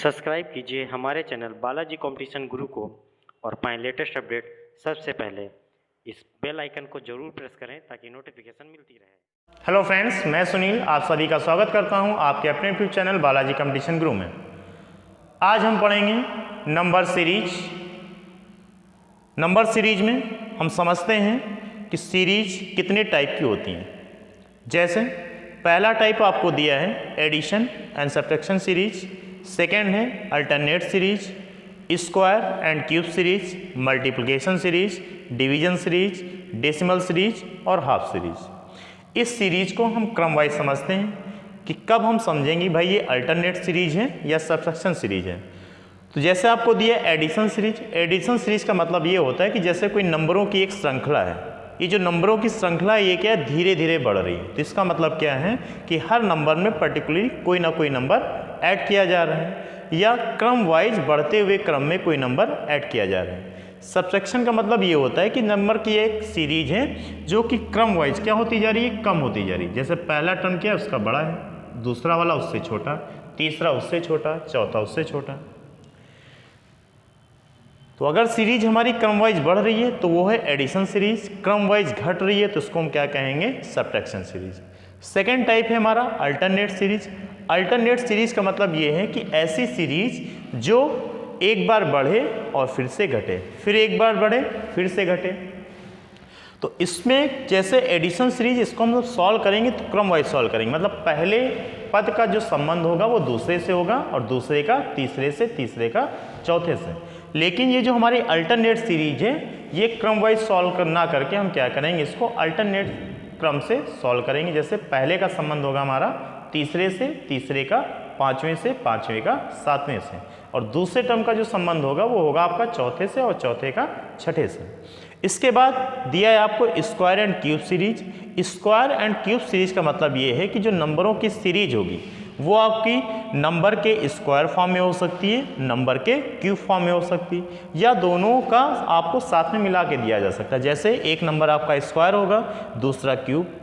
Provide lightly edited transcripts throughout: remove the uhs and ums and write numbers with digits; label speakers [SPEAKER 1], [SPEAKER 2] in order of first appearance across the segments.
[SPEAKER 1] Subscribe कीजिए हमारे channel Balaji competition गुरु को और पाएं लेटेस्ट अपडेट सबसे पहले। इस बेल आइकन को जरूर प्रेस करें ताकि नोटिफिकेशन मिलती रहे।
[SPEAKER 2] हेलो फ्रेंड्स, मैं सुनील आप सभी का स्वागत करता हूं आपके अपने यूट्यूब चैनल बालाजी कंपटीशन गुरु में। आज हम पढ़ेंगे नंबर सीरीज। नंबर सीरीज में हम समझते हैं कि सीरीज कितने टाइप की होती हैं। जैसे पहला टाइप आपको दिया है addition and subtraction series, second है alternate series, square and cube series, multiplication series, division series, decimal series और हाफ सीरीज। इस सीरीज को हम क्रम वाइज समझते हैं कि कब हम समझेंगे भाई ये अल्टरनेट सीरीज है या सब्ट्रैक्शन सीरीज है। तो जैसे आपको दिया एडिशन सीरीज। एडिशन सीरीज का मतलब ये होता है कि जैसे कोई नंबरों की एक श्रृंखला है, ये जो नंबरों की श्रृंखला है ये क्या है, धीरे धीरे बढ़ रही है। तो इसका मतलब क्या है कि हर नंबर में पर्टिकुलरली कोई ना कोई नंबर ऐड किया जा रहा है या क्रम वाइज बढ़ते हुए क्रम में कोई नंबर ऐड किया जा रहा है। सब्ट्रैक्शन का मतलब ये होता है कि नंबर की एक सीरीज है जो कि क्रम वाइज क्या होती जा रही है, कम होती जा रही है। जैसे पहला टर्म क्या है उसका बड़ा है, दूसरा वाला उससे छोटा, तीसरा उससे छोटा, चौथा उससे छोटा। तो अगर सीरीज हमारी क्रम वाइज बढ़ रही है तो वो है एडिशन सीरीज, क्रम वाइज घट रही है तो उसको हम क्या कहेंगे, सब्ट्रैक्शन सीरीज। सेकेंड टाइप है हमारा अल्टरनेट सीरीज। अल्टरनेट सीरीज का मतलब ये है कि ऐसी सीरीज जो एक बार बढ़े और फिर से घटे, फिर एक बार बढ़े फिर से घटे। तो इसमें जैसे एडिशन सीरीज, इसको हम सॉल्व करेंगे तो क्रम वाइज सॉल्व करेंगे। मतलब पहले पद का जो संबंध होगा वो दूसरे से होगा और दूसरे का तीसरे से, तीसरे का चौथे से। लेकिन ये जो हमारी अल्टरनेट सीरीज है ये क्रम वाइज सॉल्व ना करके हम क्या करेंगे, इसको अल्टरनेट क्रम से सॉल्व करेंगे। जैसे पहले का संबंध होगा हमारा तीसरे से, तीसरे का पाँचवें से, पाँचवें का सातवें से, और दूसरे टर्म का जो संबंध होगा वो होगा आपका चौथे से और चौथे का छठे से। इसके बाद दिया है आपको square and cube series. Square and cube series का मतलब ये है कि जो नंबरों की सीरीज होगी वो आपकी नंबर के स्क्वायर फॉर्म में हो सकती है, नंबर के क्यूब फॉर्म में हो सकती है, या दोनों का आपको साथ में मिला के दिया जा सकता है। जैसे एक नंबर आपका स्क्वायर होगा, दूसरा क्यूब,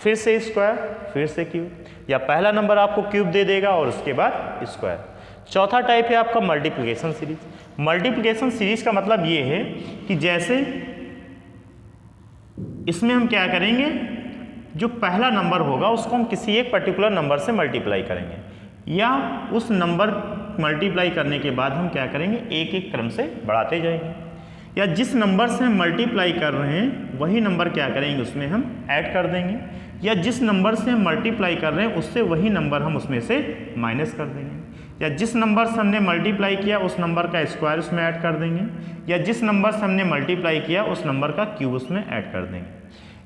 [SPEAKER 2] फिर से स्क्वायर, फिर से क्यूब, या पहला नंबर आपको क्यूब दे देगा और उसके बाद स्क्वायर। चौथा टाइप है आपका मल्टीप्लिकेशन सीरीज। मल्टीप्लिकेशन सीरीज का मतलब ये है कि जैसे इसमें हम क्या करेंगे, जो पहला नंबर होगा उसको हम किसी एक पर्टिकुलर नंबर से मल्टीप्लाई करेंगे, या उस नंबर मल्टीप्लाई करने के बाद हम क्या करेंगे, एक एक क्रम से बढ़ाते जाएंगे, या जिस नंबर से हम मल्टीप्लाई कर रहे हैं वही नंबर क्या करेंगे उसमें हम ऐड कर देंगे, या जिस नंबर से हम मल्टीप्लाई कर रहे हैं उससे वही नंबर हम उसमें से माइनस कर देंगे, या जिस नंबर से हमने मल्टीप्लाई किया उस नंबर का स्क्वायर उसमें ऐड कर देंगे, या जिस नंबर से हमने मल्टीप्लाई किया उस नंबर का क्यूब उसमें ऐड कर देंगे,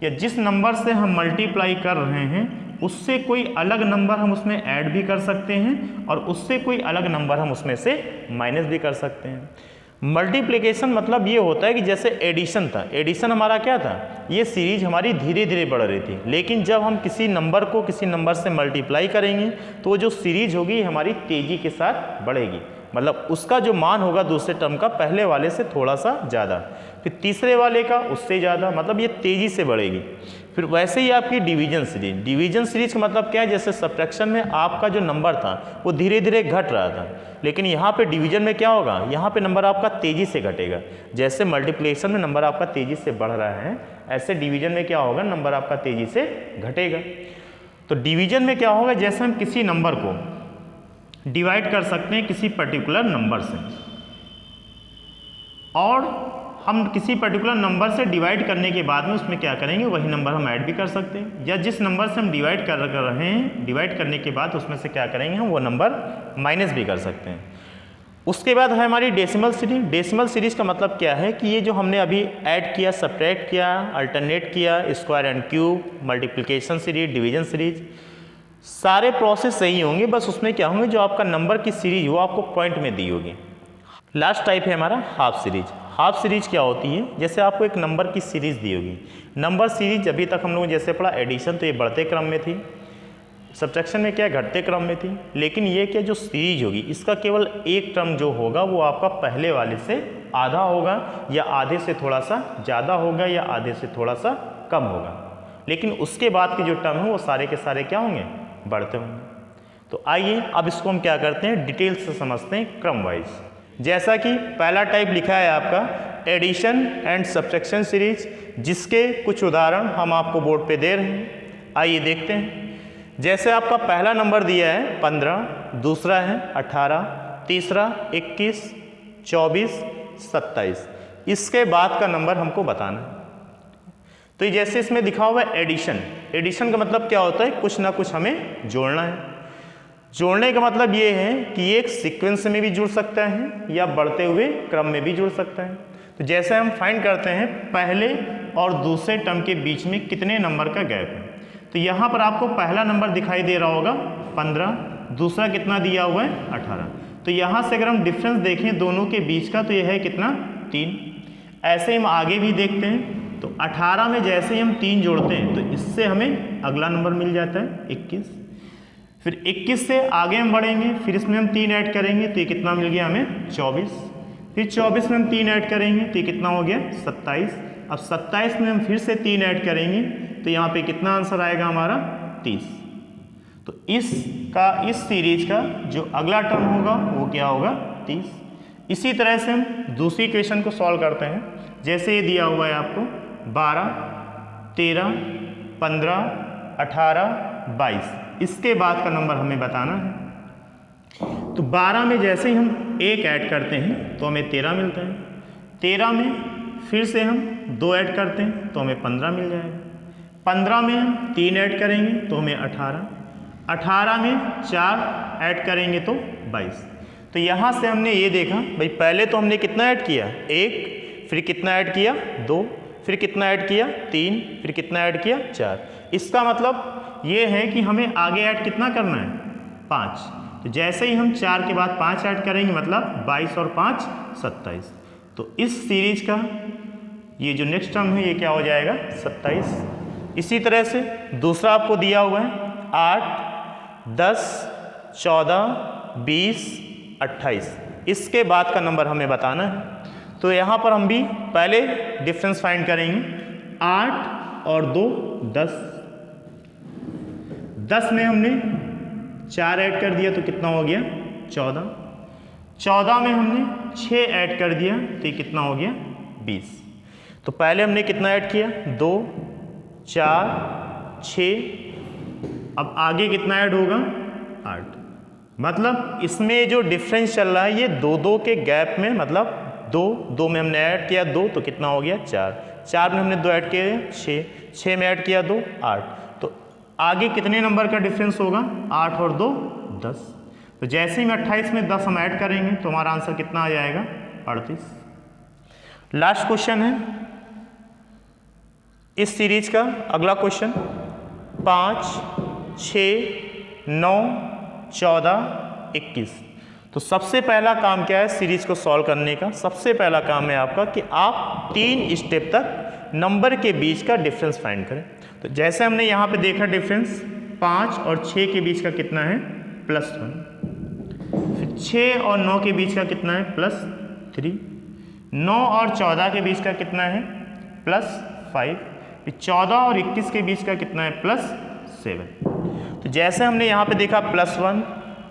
[SPEAKER 2] या जिस नंबर से हम मल्टीप्लाई कर रहे हैं उससे कोई अलग नंबर हम उसमें ऐड भी कर सकते हैं और उससे कोई अलग नंबर हम उसमें से माइनस भी कर सकते हैं। मल्टीप्लिकेशन मतलब ये होता है कि जैसे एडिशन था, एडिशन हमारा क्या था, ये सीरीज हमारी धीरे धीरे बढ़ रही थी, लेकिन जब हम किसी नंबर को किसी नंबर से मल्टीप्लाई करेंगे तो जो सीरीज होगी हमारी तेजी के साथ बढ़ेगी। मतलब उसका जो मान होगा दूसरे टर्म का पहले वाले से थोड़ा सा ज़्यादा, फिर तीसरे वाले का उससे ज़्यादा, मतलब ये तेज़ी से बढ़ेगी। फिर वैसे ही आपकी डिवीजन सीरीज। डिवीजन सीरीज का मतलब क्या है, जैसे सब्ट्रैक्शन में आपका जो नंबर था वो धीरे धीरे घट रहा था, लेकिन यहाँ पे डिवीजन में क्या होगा, यहाँ पे नंबर आपका तेज़ी से घटेगा। जैसे मल्टीप्लिकेशन में नंबर आपका तेज़ी से बढ़ रहा है, ऐसे डिवीजन में क्या होगा, नंबर आपका तेज़ी से घटेगा। तो डिवीजन में क्या होगा, जैसे हम किसी नंबर को डिवाइड कर सकते हैं किसी पर्टिकुलर नंबर से, और हम किसी पर्टिकुलर नंबर से डिवाइड करने के बाद में उसमें क्या करेंगे, वही नंबर हम ऐड भी कर सकते हैं, या जिस नंबर से हम डिवाइड कर रहे हैं डिवाइड करने के बाद उसमें से क्या करेंगे हम वो नंबर माइनस भी कर सकते हैं। उसके बाद है हमारी डेसिमल सीरीज। डेसिमल सीरीज का मतलब क्या है कि ये जो हमने अभी ऐड किया, सब्ट्रैक्ट किया, अल्टरनेट किया, square and cube, multiplication series, division series, सारे प्रोसेस सही होंगे, बस उसमें क्या होंगे, जो आपका नंबर की सीरीज वो आपको पॉइंट में दी होगी। लास्ट टाइप है हमारा हाफ सीरीज। हाफ सीरीज क्या होती है, जैसे आपको एक नंबर की सीरीज दी होगी। नंबर सीरीज अभी तक हम लोग जैसे पढ़ा एडिशन तो ये बढ़ते क्रम में थी, सब्ट्रैक्शन में क्या घटते क्रम में थी, लेकिन ये क्या जो सीरीज होगी इसका केवल एक टर्म जो होगा वो आपका पहले वाले से आधा होगा, या आधे से थोड़ा सा ज़्यादा होगा, या आधे से थोड़ा सा कम होगा, लेकिन उसके बाद के जो टर्म है वो सारे के सारे क्या होंगे, बढ़ते होंगे। तो आइए अब इसको हम क्या करते हैं, डिटेल से समझते हैं क्रम वाइज। जैसा कि पहला टाइप लिखा है आपका एडिशन एंड सब्ट्रैक्शन सीरीज, जिसके कुछ उदाहरण हम आपको बोर्ड पे दे रहे हैं। आइए देखते हैं। जैसे आपका पहला नंबर दिया है 15, दूसरा है 18, तीसरा 21, 24, 27, इसके बाद का नंबर हमको बताना है। तो ये जैसे इसमें दिखा हुआ है एडिशन, एडिशन का मतलब क्या होता है, कुछ ना कुछ हमें जोड़ना है। जोड़ने का मतलब ये है कि ये एक सीक्वेंस में भी जुड़ सकता है या बढ़ते हुए क्रम में भी जुड़ सकता है। तो जैसे हम फाइंड करते हैं पहले और दूसरे टर्म के बीच में कितने नंबर का गैप है, तो यहाँ पर आपको पहला नंबर दिखाई दे रहा होगा 15, दूसरा कितना दिया हुआ है 18। तो यहाँ से अगर हम डिफरेंस देखें दोनों के बीच का तो यह है कितना 3। ऐसे हम आगे भी देखते हैं तो 18 में जैसे ही हम 3 जोड़ते हैं तो इससे हमें अगला नंबर मिल जाता है 21। फिर 21 से आगे हम बढ़ेंगे, फिर इसमें हम 3 ऐड करेंगे तो ये कितना मिल गया हमें 24। फिर 24 में हम 3 ऐड करेंगे तो ये कितना हो गया 27। अब 27 में हम फिर से 3 ऐड करेंगे तो यहाँ पे कितना आंसर आएगा हमारा 30। तो इस सीरीज का जो अगला टर्म होगा वो क्या होगा 30। इसी तरह से हम दूसरी इक्वेशन को सॉल्व करते हैं। जैसे ये दिया हुआ है आपको 12, 13, 15, 18, 22, इसके बाद का नंबर हमें बताना है। तो 12 में जैसे ही हम 1 ऐड करते हैं तो हमें 13 मिलता है। 13 में फिर से हम 2 ऐड करते हैं तो हमें 15 मिल जाएगा। 15 में हम 3 ऐड करेंगे तो हमें 18। 18 में 4 ऐड करेंगे तो 22। तो यहाँ से हमने ये देखा भाई, पहले तो हमने कितना ऐड किया 1, फिर कितना ऐड किया 2, फिर कितना ऐड किया 3, फिर कितना ऐड किया 4। इसका मतलब ये है कि हमें आगे ऐड कितना करना है 5। तो जैसे ही हम 4 के बाद 5 ऐड करेंगे मतलब 22 और 5 27। तो इस सीरीज का ये जो नेक्स्ट टर्म है ये क्या हो जाएगा 27। इसी तरह से दूसरा आपको दिया हुआ है 8, 10, 14, 20, 28, इसके बाद का नंबर हमें बताना है। तो यहाँ पर हम भी पहले डिफरेंस फाइंड करेंगे। 8 और 2 10। 10 में हमने 4 ऐड कर दिया तो कितना हो गया 14। 14 में हमने 6 ऐड कर दिया तो ये कितना हो गया 20। तो पहले हमने कितना ऐड किया 2, 4, 6, अब आगे कितना ऐड होगा 8। मतलब इसमें जो डिफरेंस चल रहा है ये 2-2 के गैप में, मतलब 2 में हमने ऐड किया 2 तो कितना हो गया 4, 4 में हमने 2 ऐड किए 6, 6 में ऐड किया 2 8। तो आगे कितने नंबर का डिफरेंस होगा 8 और 2 10। तो जैसे ही में 28 में 10 हम ऐड करेंगे तो हमारा आंसर कितना आ जाएगा 38। लास्ट क्वेश्चन है इस सीरीज का अगला क्वेश्चन 5, 6, 9, 14, 21। तो सबसे पहला काम क्या है सीरीज को सॉल्व करने का, सबसे पहला काम है आपका कि आप 3 स्टेप तक नंबर के बीच का डिफरेंस फाइंड करें। तो जैसे हमने यहाँ पे देखा डिफरेंस 5 और 6 के बीच का कितना है +1, फिर 6 और 9 के बीच का कितना है +3, 9 और 14 के बीच का कितना है +5, फिर 14 और 21 के बीच का कितना है +7। तो जैसे हमने यहाँ पे देखा +1,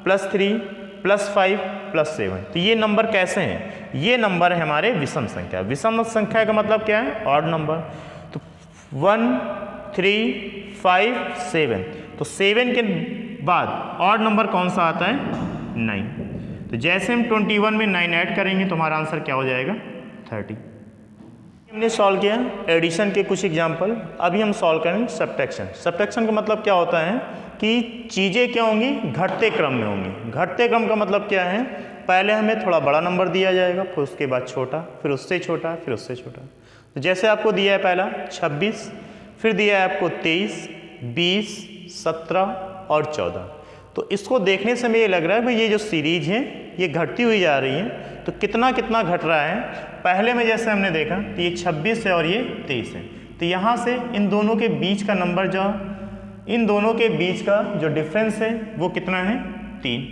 [SPEAKER 2] +3, +5, +7, तो ये नंबर कैसे हैं, ये नंबर है हमारे विषम संख्या। विषम संख्या का मतलब क्या है ऑड नंबर। तो 1, 3, 5, 7, तो 7 के बाद ऑड नंबर कौन सा आता है 9। तो जैसे हम 21 में 9 ऐड करेंगे तो हमारा आंसर क्या हो जाएगा 30। हमने सॉल्व किया एडिशन के कुछ एग्जाम्पल, अभी हम सॉल्व करेंगे सब्ट्रैक्शन। सब्ट्रैक्शन का मतलब क्या होता है कि चीज़ें क्या होंगी घटते क्रम में होंगी। घटते क्रम का मतलब क्या है, पहले हमें थोड़ा बड़ा नंबर दिया जाएगा, फिर उसके बाद छोटा, फिर उससे छोटा, फिर उससे छोटा। तो जैसे आपको दिया है पहला 26, फिर दिया है आपको 23, 20, 17 और 14। तो इसको देखने से हमें ये लग रहा है भाई ये जो सीरीज है ये घटती हुई जा रही है। तो कितना कितना घट रहा है, पहले में जैसे हमने देखा तो ये 26 है और ये 23 है। तो यहाँ से इन दोनों के बीच का नंबर जो इन दोनों के बीच का जो डिफरेंस है वो कितना है 3।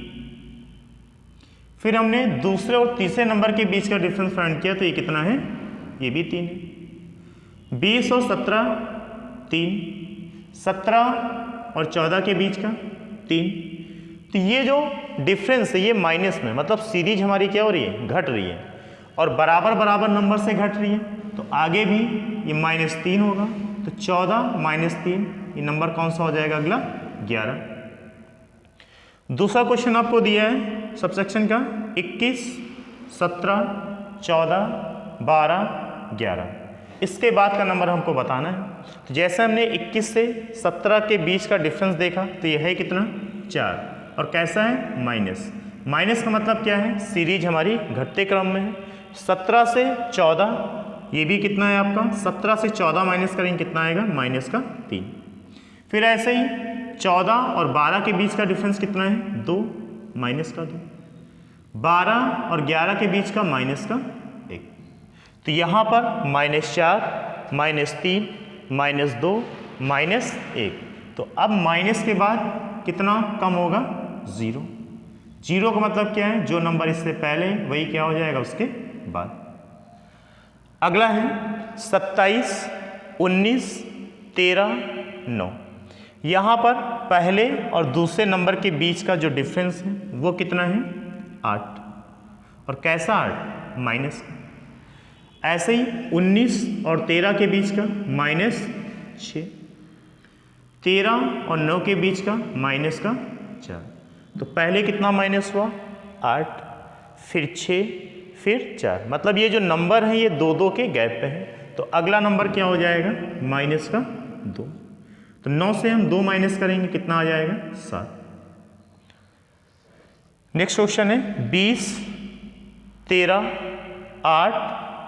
[SPEAKER 2] फिर हमने दूसरे और तीसरे नंबर के बीच का डिफरेंस फाइंड किया तो ये कितना है, ये भी 3 है। 20 और 17 3, 17 और 14 के बीच का 3, तो ये जो डिफरेंस है ये माइनस में, मतलब सीरीज हमारी क्या हो रही है, घट रही है, और बराबर बराबर नंबर से घट रही है, तो आगे भी ये -3 होगा, तो 14 -3 ये नंबर कौन सा हो जाएगा अगला, 11। दूसरा क्वेश्चन आपको दिया है सबसेक्शन का 21, 17, 14, 12, 11, इसके बाद का नंबर हमको बताना है। तो जैसे हमने 21 से 17 के बीच का डिफरेंस देखा तो यह है कितना, 4, और कैसा है, माइनस। माइनस का मतलब क्या है, सीरीज हमारी घटते क्रम में है। 17 से 14 ये भी कितना है आपका, 17 से 14 माइनस करेंगे कितना आएगा, -3। फिर ऐसे ही 14 और 12 के बीच का डिफरेंस कितना है, 2, -2। 12 और 11 के बीच का -1। तो यहाँ पर -4, -3, -2, -1। तो अब माइनस के बाद कितना कम होगा, 0। 0 का मतलब क्या है, जो नंबर इससे पहले वही क्या हो जाएगा उसके बाद। अगला है 27, 19, 13, 9। यहाँ पर पहले और दूसरे नंबर के बीच का जो डिफरेंस है वो कितना है, 8, और कैसा 8, माइनस। ऐसे ही 19 और 13 के बीच का -6, 13 और 9 के बीच का -4। तो पहले कितना माइनस हुआ, 8, फिर 6, फिर 4, मतलब ये जो नंबर है ये 2-2 के गैप पे है। तो अगला नंबर क्या हो जाएगा, -2। तो 9 से हम 2 माइनस करेंगे कितना आ जाएगा, 7। नेक्स्ट क्वेश्चन है 20, 13, 8,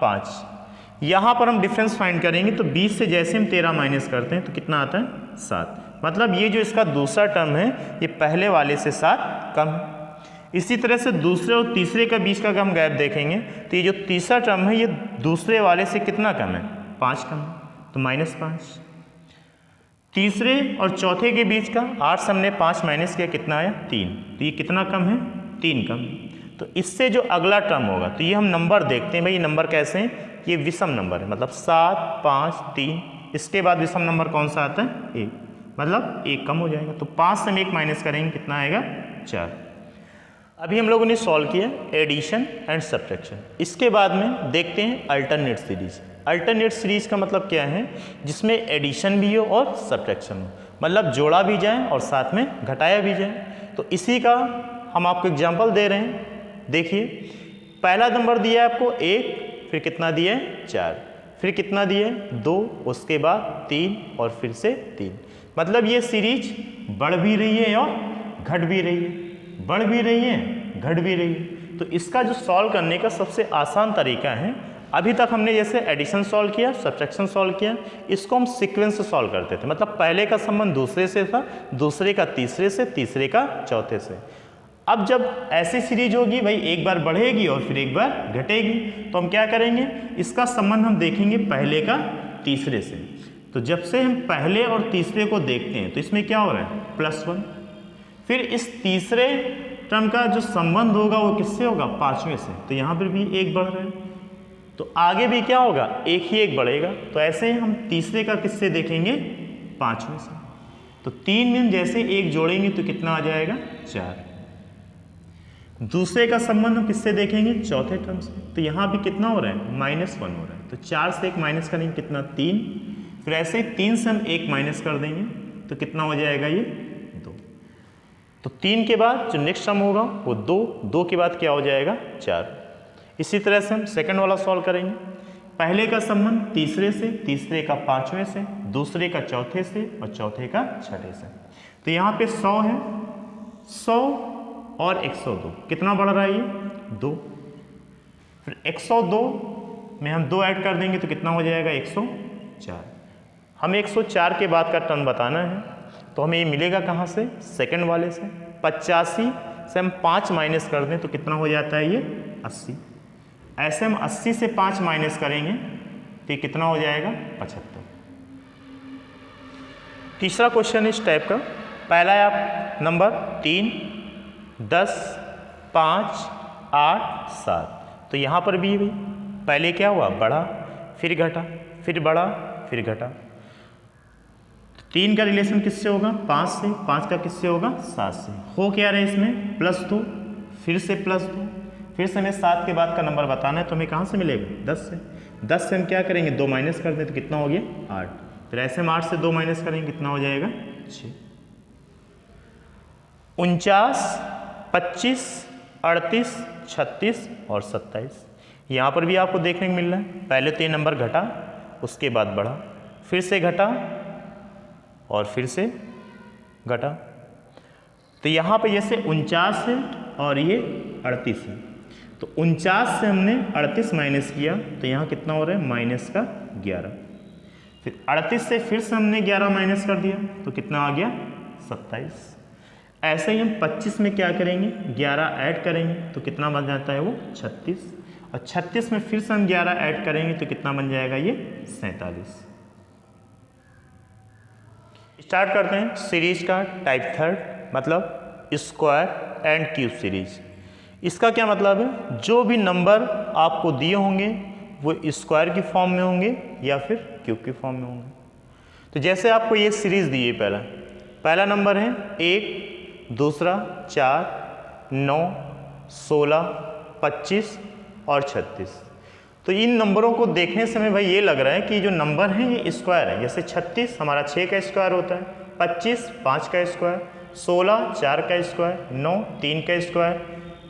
[SPEAKER 2] 5। यहाँ पर हम डिफरेंस फाइंड करेंगे तो 20 से जैसे हम 13 माइनस करते हैं तो कितना आता है, 7। मतलब ये जो इसका दूसरा टर्म है ये पहले वाले से 7 कम है। इसी तरह से दूसरे और तीसरे का बीच का हम गैप देखेंगे तो ये जो तीसरा टर्म है ये दूसरे वाले से कितना कम है, 5 कम है, तो -5। तीसरे और चौथे के बीच का 8 से हमने 5 माइनस किया कितना आया, 3, तो ये कितना कम है, 3 कम। तो इससे जो अगला टर्म होगा तो ये हम नंबर देखते हैं भाई, ये नंबर कैसे हैं, ये विषम नंबर है, मतलब 7, 5, 3। इसके बाद विषम नंबर कौन सा आता है, 1, मतलब 1 कम हो जाएगा। तो 5 से हम 1 माइनस करेंगे कितना आएगा, 4। अभी हम लोगों ने सॉल्व किया एडिशन एंड सब्ट्रैक्शन। इसके बाद में देखते हैं अल्टरनेट सीरीज। अल्टरनेट सीरीज का मतलब क्या है, जिसमें एडिशन भी हो और सब्ट्रैक्शन हो, मतलब जोड़ा भी जाए और साथ में घटाया भी जाए। तो इसी का हम आपको एग्जाम्पल दे रहे हैं। देखिए पहला नंबर दिया है आपको 1, फिर कितना दिया है, 4, फिर कितना दिया है, 2, उसके बाद 3 और फिर से 3। मतलब ये सीरीज बढ़ भी रही है और घट भी रही है, बढ़ भी रही है, घट भी रही है। तो इसका जो सॉल्व करने का सबसे आसान तरीका है, अभी तक हमने जैसे एडिशन सॉल्व किया, सब्ट्रैक्शन सॉल्व किया, इसको हम सीक्वेंस से सॉल्व करते थे। मतलब पहले का संबंध दूसरे से था, दूसरे का तीसरे से, तीसरे का चौथे से। अब जब ऐसी सीरीज होगी भाई, एक बार बढ़ेगी और फिर एक बार घटेगी, तो हम क्या करेंगे, इसका संबंध हम देखेंगे पहले का तीसरे से। तो जब से हम पहले और तीसरे को देखते हैं तो इसमें क्या हो रहा है, +1। फिर इस तीसरे टर्म का जो संबंध होगा वो किससे होगा, 5वें से। तो यहाँ पर भी 1 बढ़ रहा है, तो आगे भी क्या होगा, 1 ही 1 बढ़ेगा। तो ऐसे ही हम तीसरे का किससे देखेंगे, 5वें से। तो 3 में जैसे 1 जोड़ेंगे तो कितना आ जाएगा, 4। दूसरे का संबंध हम किससे देखेंगे, चौथे टर्म से। तो यहाँ भी कितना हो रहा है, -1 हो रहा है। तो 4 से 1 माइनस करेंगे कितना, 3। फिर ऐसे ही 3 से हम 1 माइनस कर देंगे तो कितना हो जाएगा, ये 2। तो 3 के बाद जो नेक्स्ट टर्म होगा वो 2, 2 के बाद क्या हो जाएगा, 4। इसी तरह से हम सेकंड वाला सॉल्व करेंगे। पहले का संबंध तीसरे से, तीसरे का 5वें से, दूसरे का चौथे से और चौथे का छठे से। तो यहाँ पे 100 है, 100 और 102 कितना बढ़ रहा है, ये 2। फिर 102 में हम 2 ऐड कर देंगे तो कितना हो जाएगा, 104। हमें 104 के बाद का टर्म बताना है, तो हमें ये मिलेगा कहाँ से, सेकंड वाले से। 85 से हम 5 माइनस कर दें तो कितना हो जाता है, ये 80। ऐसे हम 80 से 5 माइनस करेंगे तो कितना हो जाएगा, 75। तीसरा क्वेश्चन इस टाइप का, पहला है आप नंबर 3, 10, 5, 8, 7। तो यहाँ पर भी पहले क्या हुआ, बढ़ा, फिर घटा, फिर बढ़ा, फिर घटा। 3 का रिलेशन किससे होगा? 5 से। 5 का किससे होगा? 7 से। हो क्या रहा है इसमें? +2, फिर से +2, फिर से हमें 7 के बाद का नंबर बताना है, तो हमें कहाँ से मिलेगा? 10 से। 10 से हम क्या करेंगे? 2 माइनस कर दें तो कितना हो गया? 8। फिर ऐसे हम 8 से 2 माइनस करेंगे, कितना हो जाएगा? 6। 49, 25, 38, 36 और 27। यहाँ पर भी आपको देखने को मिल रहा है, पहले तो ये नंबर घटा, उसके बाद बढ़ा, फिर से घटा और फिर से घटा। तो यहाँ पे जैसे 49 है और ये 38 है, तो 49 से हमने 38 माइनस किया तो यहाँ कितना हो रहा है? -11। फिर 38 से फिर से हमने 11 माइनस कर दिया तो कितना आ गया? 27। ऐसे ही हम 25 में क्या करेंगे? 11 ऐड करेंगे तो कितना बन जाता है वो? 36। और 36 में फिर से हम 11 ऐड करेंगे तो कितना बन जाएगा ये? 47। स्टार्ट करते हैं सीरीज का टाइप थर्ड, मतलब स्क्वायर एंड क्यूब सीरीज। इसका क्या मतलब है? जो भी नंबर आपको दिए होंगे वो स्क्वायर की फॉर्म में होंगे या फिर क्यूब की फॉर्म में होंगे। तो जैसे आपको ये सीरीज दी है, पहला नंबर है 1, दूसरा 4, 9, 16, 25 और 36। तो इन नंबरों को देखने से हमें भाई ये लग रहा है कि जो नंबर हैं ये स्क्वायर है। जैसे 36 हमारा 6 का स्क्वायर होता है, 25 5 का स्क्वायर, 16 4 का स्क्वायर, 9 3 का स्क्वायर,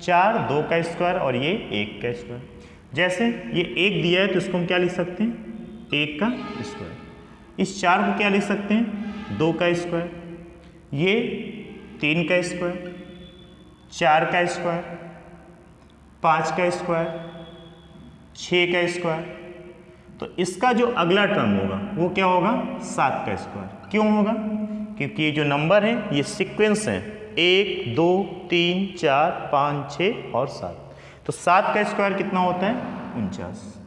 [SPEAKER 2] 4 2 का स्क्वायर और ये 1 का स्क्वायर। जैसे ये 1 दिया है तो इसको हम क्या लिख सकते हैं? 1 का स्क्वायर। इस 4 को क्या लिख सकते हैं? 2 का स्क्वायर। ये 3 का स्क्वायर, 4 का स्क्वायर, 5 का स्क्वायर, 6 का स्क्वायर। तो इसका जो अगला टर्म होगा वो क्या होगा? 7 का स्क्वायर। क्यों होगा? क्योंकि ये जो नंबर है ये सीक्वेंस है, 1 2 3 4 5 6 और 7। तो 7 का स्क्वायर कितना होता है? 49।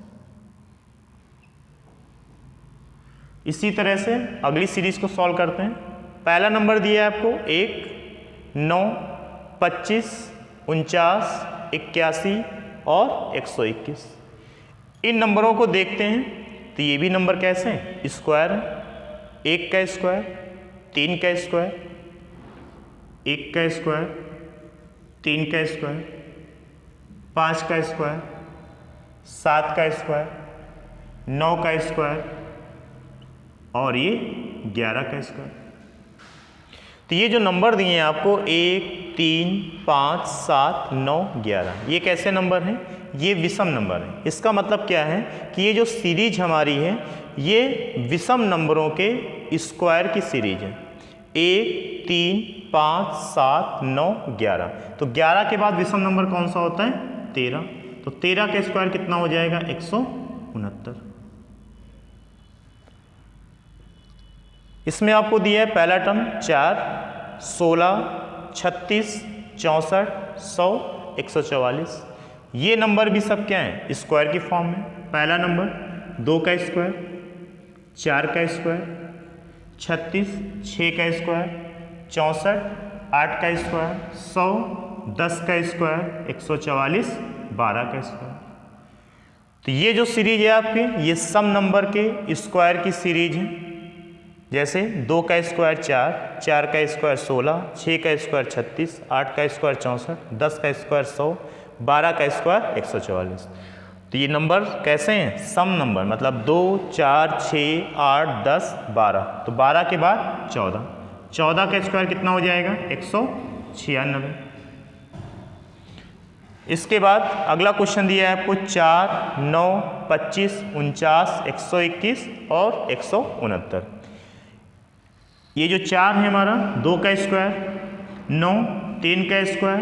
[SPEAKER 2] इसी तरह से अगली सीरीज को सॉल्व करते हैं। पहला नंबर दिया है आपको 1, 9, 25, 49, 81 और 121। इन नंबरों को देखते हैं तो ये भी नंबर कैसे हैं? स्क्वायर है। 1 का स्क्वायर, 3 का स्क्वायर, 1 का स्क्वायर, 3 का स्क्वायर, 5 का स्क्वायर, 7 का स्क्वायर, 9 का स्क्वायर और ये 11 का स्क्वायर। तो ये जो नंबर दिए हैं आपको 1 3 5 7 9 11, ये कैसे नंबर हैं? ये विषम नंबर है। इसका मतलब क्या है कि ये जो सीरीज हमारी है ये विषम नंबरों के स्क्वायर की सीरीज है। 1 3 5 7 9 11। तो 11 के बाद विषम नंबर कौन सा होता है? 13। तो 13 का स्क्वायर कितना हो जाएगा? 169। इसमें आपको दिया है पहला टर्म 4, 16, 36, 64, 100, 144। ये नंबर भी सब क्या है? स्क्वायर की फॉर्म में। पहला नंबर 2 का स्क्वायर, 4 का स्क्वायर, 36 6 का स्क्वायर, 64 8 का स्क्वायर, 100 10 का स्क्वायर, 144 12 का स्क्वायर। तो ये जो सीरीज है आपके, ये सम नंबर के स्क्वायर की सीरीज है। जैसे 2 का स्क्वायर 4, 4 का स्क्वायर 16, 6 का स्क्वायर 36, 8 का स्क्वायर 64, 10 का स्क्वायर 100, 12 का स्क्वायर 144। तो ये नंबर कैसे हैं? सम नंबर, मतलब 2 4 6 8 10 12। तो 12 के बाद 14, 14 का स्क्वायर कितना हो जाएगा? 196। इसके बाद अगला क्वेश्चन दिया है आपको 4 9 25 49 121 और 169। ये जो 4 है हमारा, 2 का स्क्वायर, 9 3 का स्क्वायर,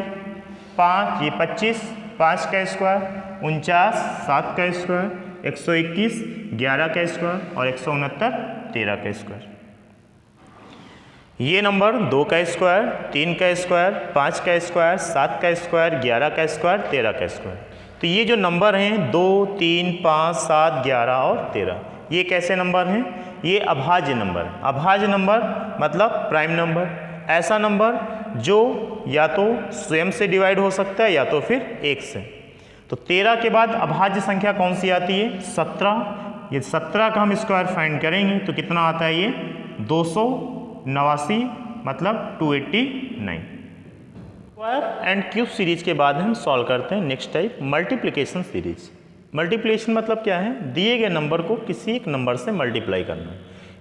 [SPEAKER 2] 5 ये 25 5 का स्क्वायर, 49 7 का स्क्वायर, 121 11 का स्क्वायर और 169 13 का स्क्वायर। ये नंबर 2 का स्क्वायर, 3 का स्क्वायर, 5 का स्क्वायर, 7 का स्क्वायर, 11 का स्क्वायर, 13 का स्क्वायर। तो ये जो नंबर हैं 2 3 5 7 11 और 13, ये कैसे नंबर हैं? ये अभाज्य नंबर है। अभाज्य नंबर मतलब प्राइम नंबर, ऐसा नंबर जो या तो स्वयं से डिवाइड हो सकता है या तो फिर 1 से। तो 13 के बाद अभाज्य संख्या कौन सी आती है? 17। ये 17 का हम स्क्वायर फाइंड करेंगे तो कितना आता है? ये 289 मतलब 289। स्क्वायर एंड क्यूब सीरीज के बाद हम सॉल्व करते हैं next type multiplication series. Multiplication मतलब क्या है, दिए गए नंबर को किसी एक नंबर से मल्टीप्लाई करना।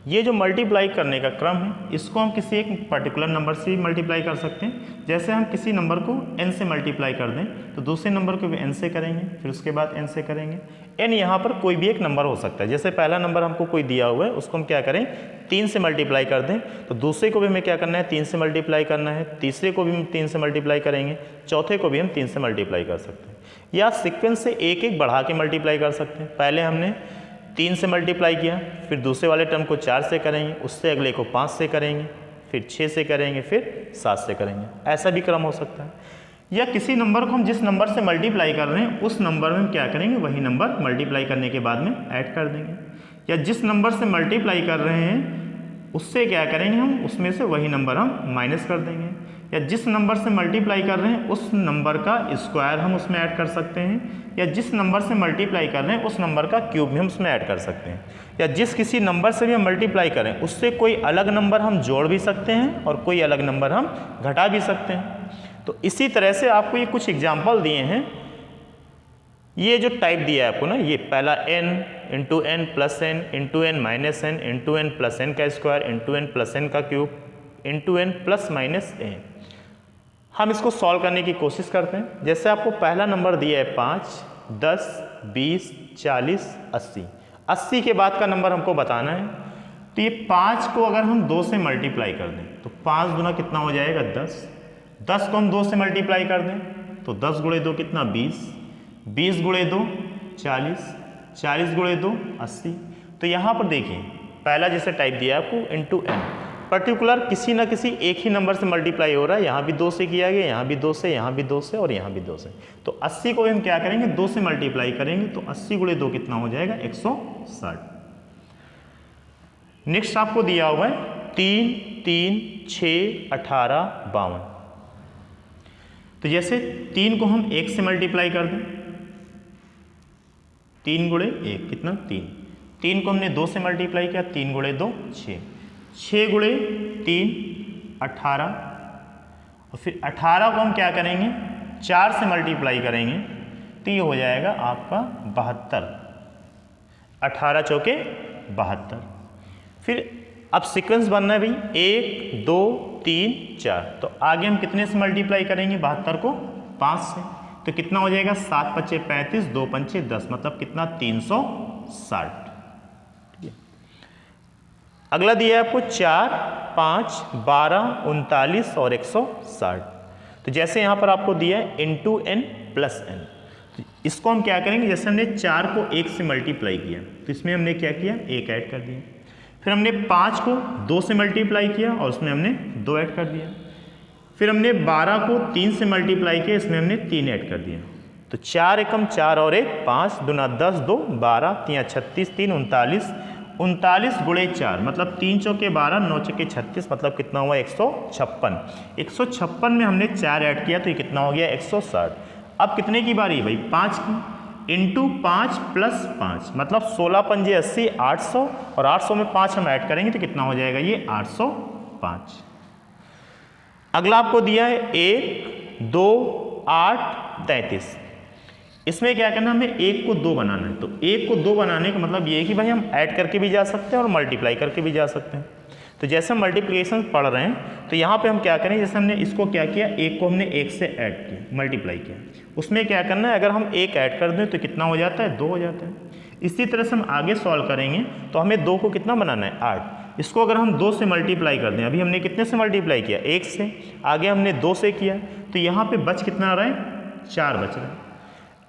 [SPEAKER 2] ये जो मल्टीप्लाई करने का क्रम है इसको हम किसी एक पर्टिकुलर नंबर से मल्टीप्लाई कर सकते हैं। जैसे हम किसी नंबर को n से मल्टीप्लाई कर दें तो दूसरे नंबर को भी n से करेंगे, फिर उसके बाद n से करेंगे। n यहाँ पर कोई भी एक नंबर हो सकता है। जैसे पहला नंबर हमको कोई दिया हुआ है उसको हम क्या करें 3 से मल्टीप्लाई कर दें, तो दूसरे को भी हमें क्या करना है 3 से मल्टीप्लाई करना है, तीसरे को भी हम 3 से मल्टीप्लाई करेंगे, चौथे को भी हम 3 से मल्टीप्लाई कर सकते हैं। या सीक्वेंस से एक एक बढ़ा के मल्टीप्लाई कर सकते हैं। पहले हमने 3 से मल्टीप्लाई किया, फिर दूसरे वाले टर्म को 4 से करेंगे, उससे अगले को 5 से करेंगे, फिर 6 से करेंगे, फिर 7 से करेंगे। ऐसा भी क्रम हो सकता है। या किसी नंबर को हम जिस नंबर से मल्टीप्लाई कर रहे हैं उस नंबर में हम क्या करेंगे वही नंबर मल्टीप्लाई करने के बाद में ऐड कर देंगे। या जिस नंबर से मल्टीप्लाई कर रहे हैं उससे क्या करेंगे हम उसमें से वही नंबर हम माइनस कर देंगे। या जिस नंबर से मल्टीप्लाई कर रहे हैं उस नंबर का स्क्वायर हम उसमें ऐड कर सकते हैं। या जिस नंबर से मल्टीप्लाई कर रहे हैं उस नंबर का क्यूब भी हम उसमें ऐड कर सकते हैं। या जिस किसी नंबर से भी हम मल्टीप्लाई करें उससे कोई अलग नंबर हम जोड़ भी सकते हैं और कोई अलग नंबर हम घटा भी सकते हैं। तो इसी तरह से आपको ये कुछ एग्जाम्पल दिए हैं। ये जो टाइप दिया है आपको ना, ये पहला n into n plus n into n minus n into n plus n का square into n plus n का cube into n plus minus n. हम इसको सॉल्व करने की कोशिश करते हैं। जैसे आपको पहला नंबर दिया है 5, 10, 20, 40, 80। 80 के बाद का नंबर हमको बताना है। तो ये 5 को अगर हम 2 से मल्टीप्लाई कर दें तो 5 गुना कितना हो जाएगा 10। 10 को हम 2 से मल्टीप्लाई कर दें तो 10 गुणे 2 कितना 20, 20 गुणे 2 40, 40 गुणे 2 80। तो यहाँ पर देखिए पहला जैसे टाइप दिया है आपको इंटू एन, पर्टिकुलर किसी ना किसी एक ही नंबर से मल्टीप्लाई हो रहा है। यहाँ भी 2 से किया गया, यहाँ भी 2 से, यहाँ भी 2 से और यहाँ भी 2 से। तो 80 को हम क्या करेंगे 2 से मल्टीप्लाई करेंगे तो 80 गुणे 2 कितना हो जाएगा 160। नेक्स्ट आपको दिया हुआ है 3, 3, 6, 18, 52। तो जैसे 3 को हम 1 से मल्टीप्लाई कर दें, 3 गुणे 1 कितना 3। 3 को हमने 2 से मल्टीप्लाई किया, 3 गुणे 2 6, 6 गुणे 3 18। और फिर 18 को हम क्या करेंगे 4 से मल्टीप्लाई करेंगे तो ये हो जाएगा आपका 72। 18 चौके 72। फिर अब सीक्वेंस बनना है भाई 1, 2, 3, 4। तो आगे हम कितने से मल्टीप्लाई करेंगे 72 को 5 से। तो कितना हो जाएगा 7 पच्चे 35, 2 पंचे 10 मतलब कितना 360। अगला दिया है आपको 4, 5, 12, 39 और 160। तो जैसे यहाँ पर आपको दिया है इंटू एन प्लस एन, तो इसको हम क्या करेंगे जैसे हमने 4 को 1 से मल्टीप्लाई किया तो इसमें हमने क्या किया 1 ऐड कर दिया। फिर हमने 5 को 2 से मल्टीप्लाई किया और उसमें हमने 2 ऐड कर दिया। फिर हमने 12 को 3 से मल्टीप्लाई किया, इसमें हमने 3 ऐड कर दिया। तो 4 एकम 4 और 1 5 दूना 10 2 12 3 36 3 39, 39 गुणे 4 मतलब 3 चौके 12 9 चौके 36 मतलब कितना हुआ 156। 156 में हमने 4 ऐड किया तो ये कितना हो गया 160। अब कितने की बारी है भाई 5 की, इंटू 5 प्लस 5 मतलब 16 पंजे 80 800 और 800 में 5 हम ऐड करेंगे तो कितना हो जाएगा ये 805। अगला आपको दिया है 1, 2, 8, 33। इसमें क्या करना हमें 1 को 2 बनाना है। तो 1 को 2 बनाने का मतलब ये है कि भाई हम ऐड करके भी जा सकते हैं और मल्टीप्लाई करके भी जा सकते हैं। तो जैसे हम मल्टीप्लिकेशन पढ़ रहे हैं तो यहाँ पे हम क्या करें जैसे हमने इसको क्या किया 1 को हमने 1 से ऐड किया मल्टीप्लाई किया, उसमें क्या करना है अगर हम 1 ऐड कर दें तो कितना हो जाता है 2 हो जाता है। इसी तरह से हम आगे सॉल्व करेंगे तो हमें 2 को कितना बनाना है 8। इसको अगर हम 2 से मल्टीप्लाई कर दें, अभी हमने कितने से मल्टीप्लाई किया 1 से, आगे हमने 2 से किया तो यहाँ पे बच कितना आ रहा है 4 बच रहा है।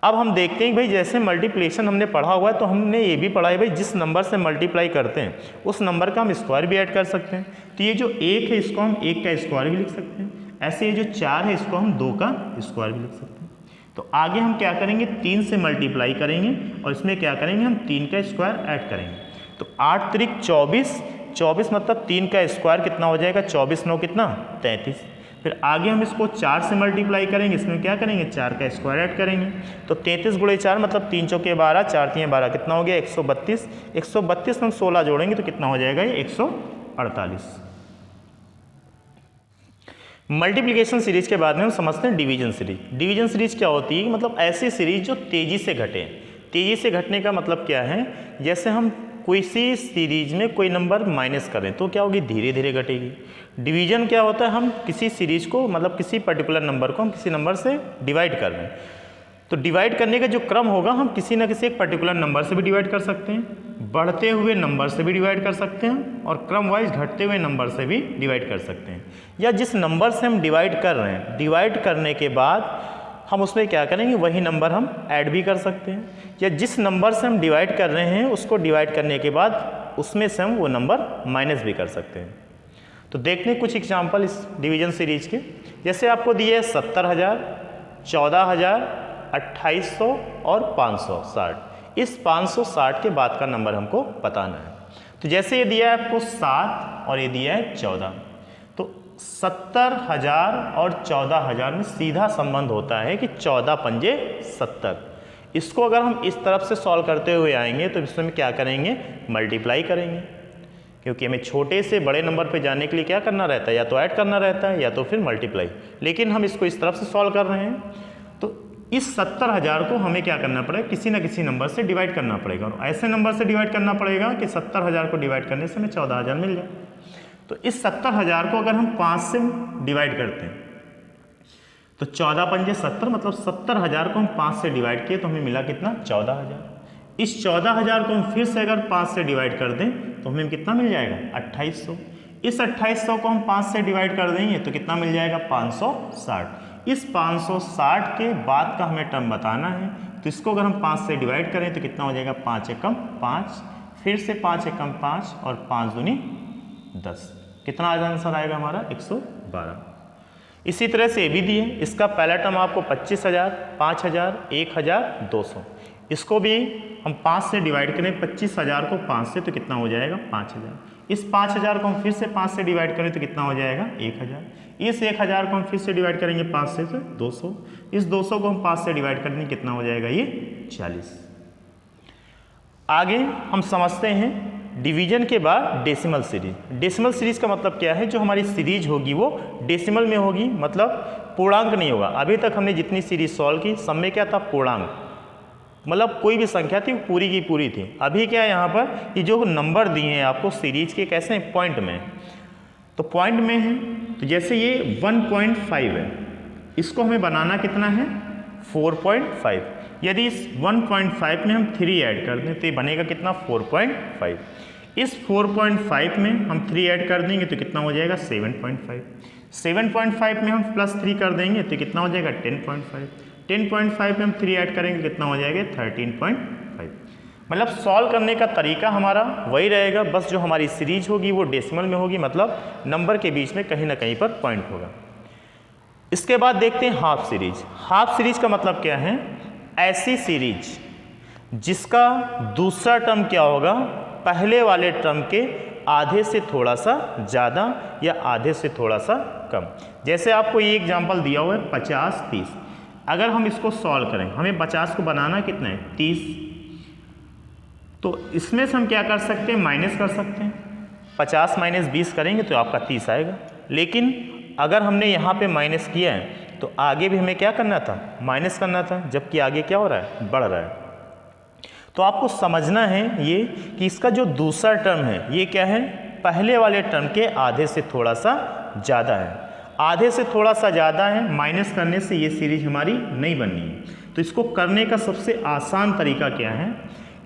[SPEAKER 2] अब हम देखते हैं भाई जैसे मल्टीप्लिकेशन हमने पढ़ा हुआ है तो हमने ये भी पढ़ा है भाई जिस नंबर से मल्टीप्लाई करते हैं उस नंबर का हम स्क्वायर भी ऐड कर सकते हैं। तो ये जो 1 है इसको हम 1 का स्क्वायर भी लिख सकते हैं, ऐसे ये जो 4 है इसको हम 2 का स्क्वायर भी लिख सकते हैं। तो आगे हम क्या करेंगे 3 से मल्टीप्लाई करेंगे और इसमें क्या करेंगे हम 3 का स्क्वायर ऐड करेंगे। तो 8 त्रिक 24, 24 मतलब 3 का स्क्वायर कितना हो जाएगा 24 9 कितना 33। फिर आगे हम इसको 4 से मल्टीप्लाई करेंगे, इसमें क्या करेंगे 4 का स्क्वायर ऐड करेंगे। तो 33 गुणे 4 मतलब 3 चौके 12 4 3 12 कितना हो गया 132। 132 में हम 16 जोड़ेंगे तो कितना हो जाएगा ये 148। 148। मल्टीप्लिकेशन सीरीज के बाद में हम समझते हैं डिवीजन सीरीज। डिवीजन सीरीज क्या होती है? मतलब ऐसी सीरीज जो तेजी से घटे। तेजी से घटने का मतलब क्या है? जैसे हम कोई सी सीरीज में कोई नंबर माइनस करें तो क्या होगी? धीरे धीरे घटेगी। डिवीजन क्या होता है? हम किसी सीरीज को मतलब किसी पर्टिकुलर नंबर को हम किसी नंबर से डिवाइड कर रहे हैं, तो डिवाइड करने का जो क्रम होगा हम किसी न किसी एक पर्टिकुलर नंबर से भी डिवाइड कर सकते हैं, बढ़ते हुए नंबर से भी डिवाइड कर सकते हैं, और क्रम वाइज घटते हुए नंबर से भी डिवाइड कर सकते हैं। या जिस नंबर से हम डिवाइड कर रहे हैं, डिवाइड करने के बाद हम उसमें क्या करेंगे? वही नंबर हम ऐड भी कर सकते हैं, या जिस नंबर से हम डिवाइड कर रहे हैं उसको डिवाइड करने के बाद उसमें से हम वो नंबर माइनस भी कर सकते हैं। तो देखते हैं कुछ एग्जाम्पल इस डिवीजन सीरीज के। जैसे आपको दिए है 70,000, 14,000, 2800 और 560। इस 560 के बाद का नंबर हमको बताना है। तो जैसे ये दिया है आपको 7 और ये दिया है 14, तो 70,000 और 14,000 में सीधा संबंध होता है कि 14 पंजे 70। इसको अगर हम इस तरफ से सॉल्व करते हुए आएंगे तो इसमें क्या करेंगे? मल्टीप्लाई करेंगे, क्योंकि हमें छोटे से बड़े नंबर पे जाने के लिए क्या करना रहता है? या तो ऐड करना रहता है या तो फिर मल्टीप्लाई। लेकिन हम इसको इस तरफ से सॉल्व कर रहे हैं, तो इस 70,000 को हमें क्या करना पड़ेगा? किसी न किसी नंबर से डिवाइड करना पड़ेगा, और ऐसे नंबर से डिवाइड करना पड़ेगा कि 70,000 को डिवाइड करने से हमें 14,000 मिल जाए। तो इस 70,000 को अगर हम 5 से डिवाइड करते हैं तो 14 पंजे 70, मतलब 70,000 को हम 5 से डिवाइड किए तो हमें मिला कितना? 14,000। इस 14,000 को हम फिर से अगर 5 से डिवाइड कर दें तो हमें कितना मिल जाएगा? 2800। इस 2800 को हम 5 से डिवाइड कर देंगे तो कितना मिल जाएगा? 560। इस 560 के बाद का हमें टर्म बताना है, तो इसको अगर हम 5 से डिवाइड करें तो कितना हो जाएगा? 5 एकम 5, फिर से 5 एकम 5 और 5 दूनी 10। कितना आंसर आएगा हमारा? 112। इसी तरह से ये भी दिए, इसका पहला टर्म आपको 25,000, 5,000, 1,000, 200। इसको भी हम 5 से डिवाइड करें, 25,000 को 5 से तो कितना हो जाएगा? 5,000। इस 5,000 को हम फिर से 5 से डिवाइड करें तो कितना हो जाएगा? 1,000। इस 1,000 को हम फिर से डिवाइड करेंगे 5 से तो 200। इस 200 को हम 5 से डिवाइड करेंगे, कितना हो जाएगा? ये 40। आगे हम समझते हैं डिवीजन के बाद डेसिमल सीरीज। डेसिमल सीरीज का मतलब क्या है? जो हमारी सीरीज होगी वो डेसिमल में होगी, मतलब पूर्णांक नहीं होगा। अभी तक हमने जितनी सीरीज सॉल्व की सब में क्या था? पूर्णांक, मतलब कोई भी संख्या थी पूरी की पूरी थी। अभी क्या है यहाँ पर? ये जो नंबर दिए हैं आपको सीरीज के, कैसे हैं? पॉइंट में। तो पॉइंट में है, तो जैसे ये 1.5 है, इसको हमें बनाना कितना है? 4.5। यदि इस 1.5 में हम 3 ऐड कर दें तो ये बनेगा कितना? 4.5। इस 4.5 में हम 3 ऐड कर देंगे तो कितना हो जाएगा? 7.5। 7.5 में हम +3 कर देंगे तो कितना हो जाएगा? 10.5। 10.5 में हम 3 ऐड करेंगे, कितना हो जाएगा? 13.5। मतलब सॉल्व करने का तरीका हमारा वही रहेगा, बस जो हमारी सीरीज होगी वो डेसिमल में होगी, मतलब नंबर के बीच में कहीं ना कहीं पर पॉइंट होगा। इसके बाद देखते हैं हाफ सीरीज। हाफ सीरीज का मतलब क्या है? ऐसी सीरीज जिसका दूसरा टर्म क्या होगा? पहले वाले टर्म के आधे से थोड़ा सा ज़्यादा या आधे से थोड़ा सा कम। जैसे आपको ये एग्जांपल दिया हुआ है 50, 30। अगर हम इसको सॉल्व करें, हमें 50 को बनाना कितना है? 30। तो इसमें से हम क्या कर सकते हैं? माइनस कर सकते हैं। 50 माइनस 20 करेंगे तो आपका 30 आएगा। लेकिन अगर हमने यहाँ पे माइनस किया है तो आगे भी हमें क्या करना था? माइनस करना था, जबकि आगे क्या हो रहा है? बढ़ रहा है। तो आपको समझना है ये कि इसका जो दूसरा टर्म है ये क्या है? पहले वाले टर्म के आधे से थोड़ा सा ज़्यादा है। आधे से थोड़ा सा ज़्यादा है, माइनस करने से ये सीरीज हमारी नहीं बननी है। तो इसको करने का सबसे आसान तरीका क्या है?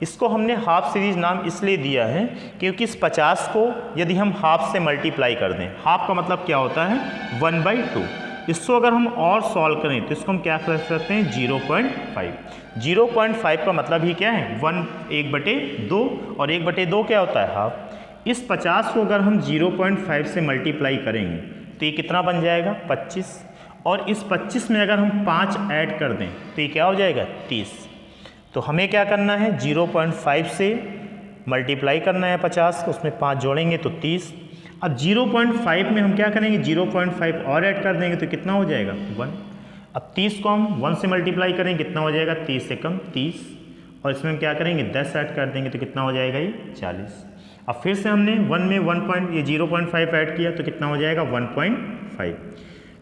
[SPEAKER 2] इसको हमने हाफ सीरीज नाम इसलिए दिया है क्योंकि इस 50 को यदि हम हाफ से मल्टीप्लाई कर दें, हाफ का मतलब क्या होता है? 1/2। इसको अगर हम और सॉल्व करें तो इसको हम क्या कर सकते हैं? 0.5। 0.5 का मतलब ही क्या है? 1/2, और 1/2 क्या होता है? हाफ। इस 50 को अगर हम 0.5 से मल्टीप्लाई करेंगे तो ये कितना बन जाएगा? 25। और इस 25 में अगर हम 5 ऐड कर दें तो ये क्या हो जाएगा? 30। तो हमें क्या करना है? 0.5 से मल्टीप्लाई करना है 50 को, उसमें 5 जोड़ेंगे तो 30। अब 0.5 में हम क्या करेंगे? 0.5 और ऐड कर देंगे तो कितना हो जाएगा? 1। अब 30 को हम 1 से मल्टीप्लाई करेंगे, कितना हो जाएगा? 30 से कम 30। और इसमें हम क्या करेंगे? 10 ऐड कर देंगे तो कितना हो जाएगा? ये 40। अब फिर से हमने 1 में 0.5 ऐड किया तो कितना हो जाएगा 1.5।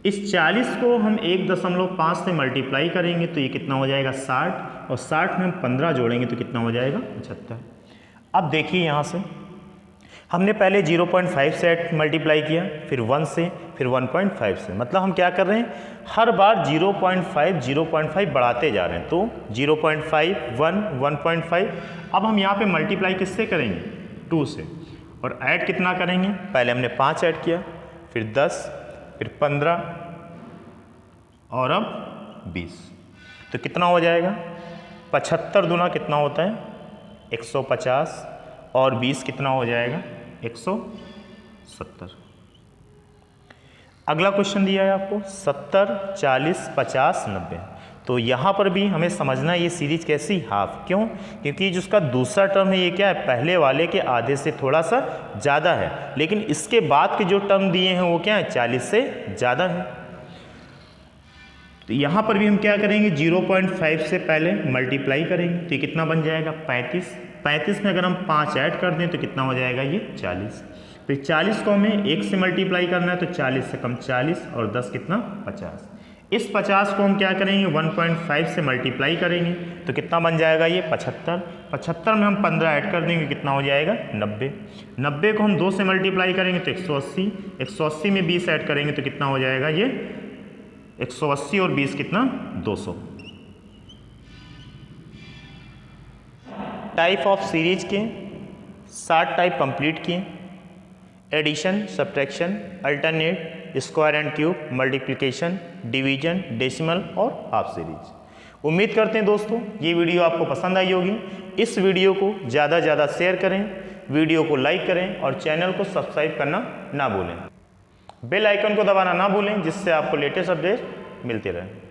[SPEAKER 2] इस 40 को हम 1.5 से मल्टीप्लाई करेंगे तो ये कितना हो जाएगा 60, और 60 में हम 15 जोड़ेंगे तो कितना हो जाएगा 75। अब देखिए यहाँ से हमने पहले 0.5 से मल्टीप्लाई किया, फिर 1 से, फिर 1.5 से, मतलब हम क्या कर रहे हैं हर बार 0.5 बढ़ाते जा रहे हैं। तो 0.5, 1, 1.5। अब हम यहाँ पे मल्टीप्लाई किससे करेंगे 2 से, और ऐड कितना करेंगे, पहले हमने 5 ऐड किया, फिर 10, फिर 15 और अब 20, तो कितना हो जाएगा 75 दूना कितना होता है 150, और 20 कितना हो जाएगा 170। अगला क्वेश्चन दिया है आपको 70, 40, 50, 90। तो यहाँ पर भी हमें समझना है ये सीरीज कैसी हाफ, क्यों, क्योंकि जिसका दूसरा टर्म है ये क्या है पहले वाले के आधे से थोड़ा सा ज़्यादा है, लेकिन इसके बाद के जो टर्म दिए हैं वो क्या है 40 से ज़्यादा है। तो यहाँ पर भी हम क्या करेंगे 0.5 से पहले मल्टीप्लाई करेंगे तो ये कितना बन जाएगा 35। 35 में अगर हम 5 ऐड कर दें तो कितना हो जाएगा ये 40। फिर 40 को हमें 1 से मल्टीप्लाई करना है तो 40 से कम 40, और 10 कितना 50। इस 50 को हम क्या करेंगे 1.5 से मल्टीप्लाई करेंगे तो कितना बन जाएगा ये 75। 75 में हम 15 ऐड कर देंगे कितना हो जाएगा 90। 90 को हम 2 से मल्टीप्लाई करेंगे तो 180। 180 में 20 ऐड करेंगे तो कितना हो जाएगा ये 180, और 20 कितना 200। टाइप ऑफ सीरीज के 60 टाइप कंप्लीट किए। Addition, subtraction, alternate, square and cube, multiplication, division, decimal और हाफ सीरीज। उम्मीद करते हैं दोस्तों ये वीडियो आपको पसंद आई होगी। इस वीडियो को ज़्यादा से ज़्यादा शेयर करें, वीडियो को लाइक करें और चैनल को सब्सक्राइब करना ना भूलें। बेल आइकन को दबाना ना भूलें जिससे आपको लेटेस्ट अपडेट मिलते रहे।